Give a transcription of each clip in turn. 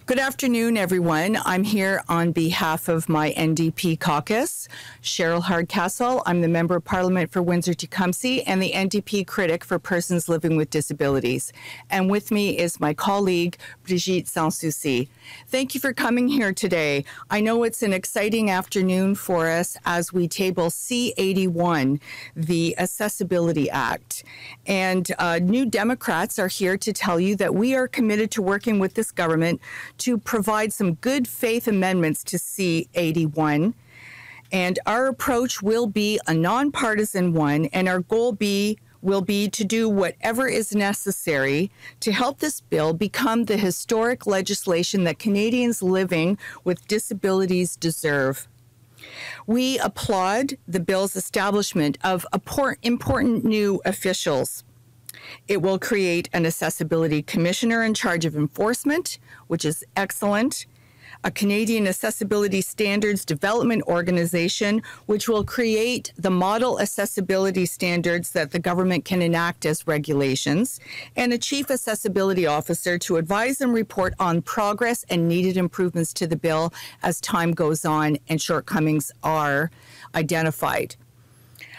Good afternoon, everyone. I'm here on behalf of my NDP caucus, Cheryl Hardcastle. I'm the Member of Parliament for Windsor-Tecumseh and the NDP critic for persons living with disabilities. And with me is my colleague, Brigitte Sans-Souci. Thank you for coming here today. I know it's an exciting afternoon for us as we table C-81, the Accessibility Act. And New Democrats are here to tell you that we are committed to working with this government to provide some good faith amendments to C-81. And our approach will be a nonpartisan one, and our goal will be to do whatever is necessary to help this bill become the historic legislation that Canadians living with disabilities deserve. We applaud the bill's establishment of important new officials. It will create an accessibility commissioner in charge of enforcement, which is excellent, a Canadian Accessibility Standards Development Organization, which will create the model accessibility standards that the government can enact as regulations, and a Chief Accessibility Officer to advise and report on progress and needed improvements to the bill as time goes on and shortcomings are identified.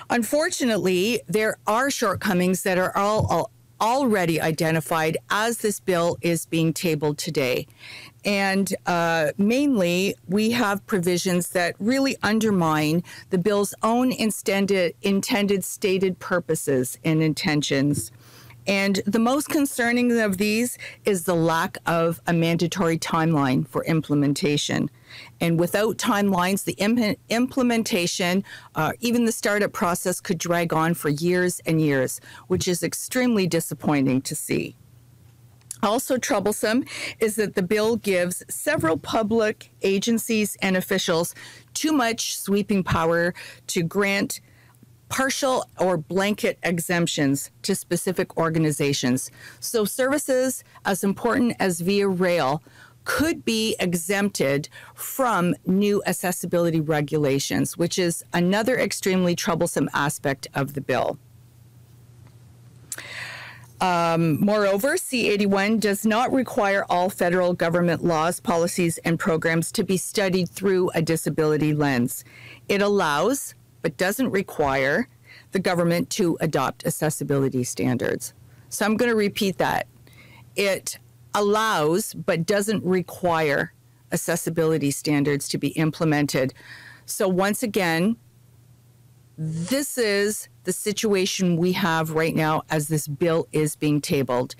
Unfortunately, there are shortcomings that are already identified as this bill is being tabled today. And mainly, we have provisions that really undermine the bill's own intended stated purposes and intentions. And the most concerning of these is the lack of a mandatory timeline for implementation. And without timelines, the implementation, even the startup process could drag on for years and years, which is extremely disappointing to see. Also troublesome is that the bill gives several public agencies and officials too much sweeping power to grant partial or blanket exemptions to specific organizations. So services as important as via rail could be exempted from new accessibility regulations, which is another extremely troublesome aspect of the bill. Moreover, C-81 does not require all federal government laws, policies, and programs to be studied through a disability lens. It allows, but doesn't require, the government to adopt accessibility standards. So I'm going to repeat that. It allows, but doesn't require accessibility standards to be implemented. So once again, this is the situation we have right now as this bill is being tabled.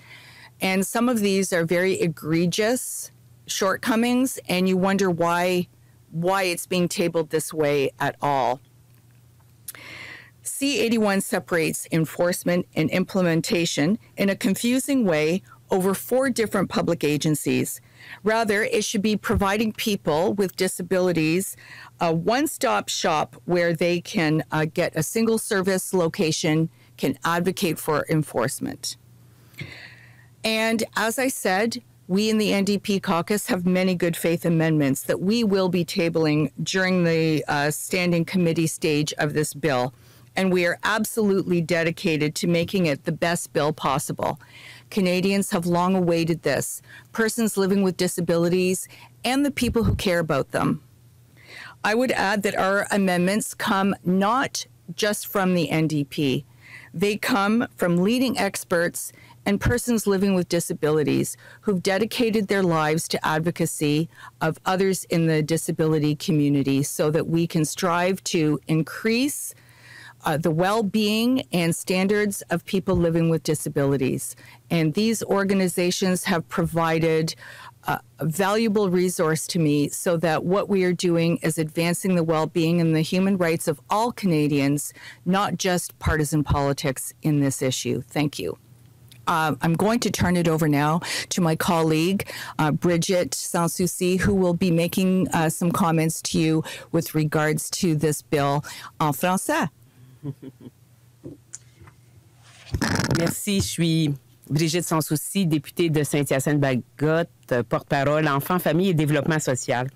And some of these are very egregious shortcomings, and you wonder why it's being tabled this way at all. C-81 separates enforcement and implementation in a confusing way over 4 different public agencies. Rather, it should be providing people with disabilities a one-stop shop where they can get a single service location, can advocate for enforcement. And as I said, we in the NDP caucus have many good faith amendments that we will be tabling during the standing committee stage of this bill. And we are absolutely dedicated to making it the best bill possible. Canadians have long awaited this, persons living with disabilities and the people who care about them. I would add that our amendments come not just from the NDP. They come from leading experts and persons living with disabilities who've dedicated their lives to advocacy of others in the disability community so that we can strive to increase the well-being and standards of people living with disabilities. And these organizations have provided a valuable resource to me so that what we are doing is advancing the well-being and the human rights of all Canadians, not just partisan politics in this issue. Thank you. I'm going to turn it over now to my colleague, Brigitte Sans-Souci, who will be making some comments to you with regards to this bill en français. Merci, je suis Brigitte Sans-Souci, députée de Saint-Hyacinthe-Bagotte, porte-parole enfants, famille et développement social.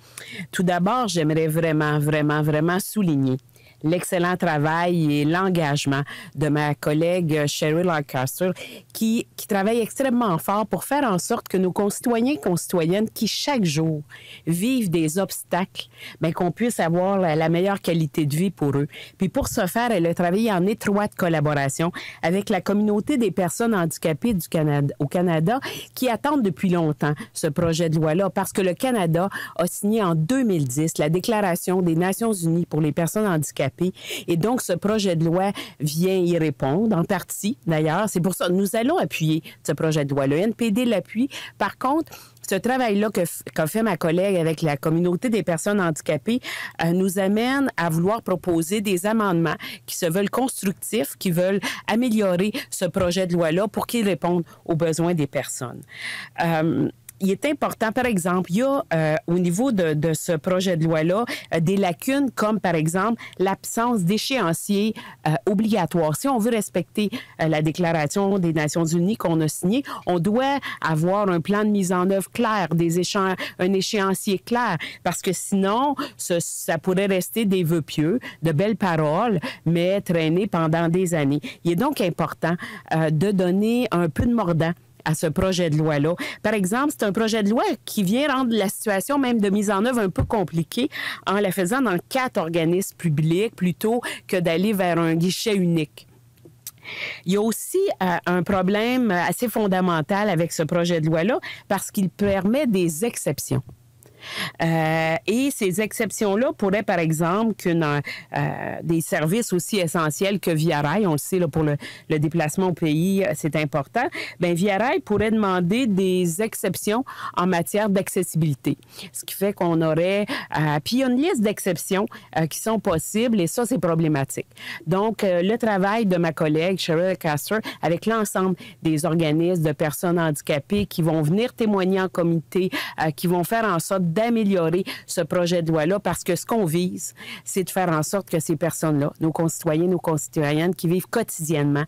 Tout d'abord, j'aimerais vraiment souligner l'excellent travail et l'engagement de ma collègue Cheryl Hardcastle qui travaille extrêmement fort pour faire en sorte que nos concitoyens et concitoyennes qui, chaque jour, vivent des obstacles, bien, qu'on puisse avoir la meilleure qualité de vie pour eux. Puis pour ce faire, elle a travaillé en étroite collaboration avec la communauté des personnes handicapées du Canada, au Canada qui attendent depuis longtemps ce projet de loi-là parce que le Canada a signé en 2010 la Déclaration des Nations unies pour les personnes handicapées et donc ce projet de loi vient y répondre, en partie d'ailleurs. C'est pour ça que nous allons appuyer ce projet de loi. Le NPD l'appuie. Par contre, ce travail-là qu'a fait ma collègue avec la communauté des personnes handicapées nous amène à vouloir proposer des amendements qui se veulent constructifs, qui veulent améliorer ce projet de loi-là pour qu'il réponde aux besoins des personnes. Il est important, par exemple, il y a au niveau de ce projet de loi-là des lacunes comme, par exemple, l'absence d'échéancier obligatoire. Si on veut respecter la Déclaration des Nations unies qu'on a signée, on doit avoir un plan de mise en œuvre clair, un échéancier clair, parce que sinon, ça pourrait rester des vœux pieux, de belles paroles, mais traîner pendant des années. Il est donc important de donner un peu de mordant à ce projet de loi-là. Par exemple, c'est un projet de loi qui vient rendre la situation même de mise en œuvre un peu compliquée en la faisant dans 4 organismes publics plutôt que d'aller vers un guichet unique. Il y a aussi un problème assez fondamental avec ce projet de loi-là parce qu'il permet des exceptions. Et ces exceptions-là pourraient, par exemple, des services aussi essentiels que Via Rail, on le sait, là, pour le déplacement au pays, c'est important, bien, Via Rail pourrait demander des exceptions en matière d'accessibilité. Ce qui fait qu'on aurait... puis il y a une liste d'exceptions qui sont possibles et ça, c'est problématique. Donc, le travail de ma collègue Cheryl Hardcastle avec l'ensemble des organismes de personnes handicapées qui vont venir témoigner en comité, qui vont faire en sorte d'améliorer ce projet de loi-là parce que ce qu'on vise, c'est de faire en sorte que ces personnes-là, nos concitoyens, nos concitoyennes qui vivent quotidiennement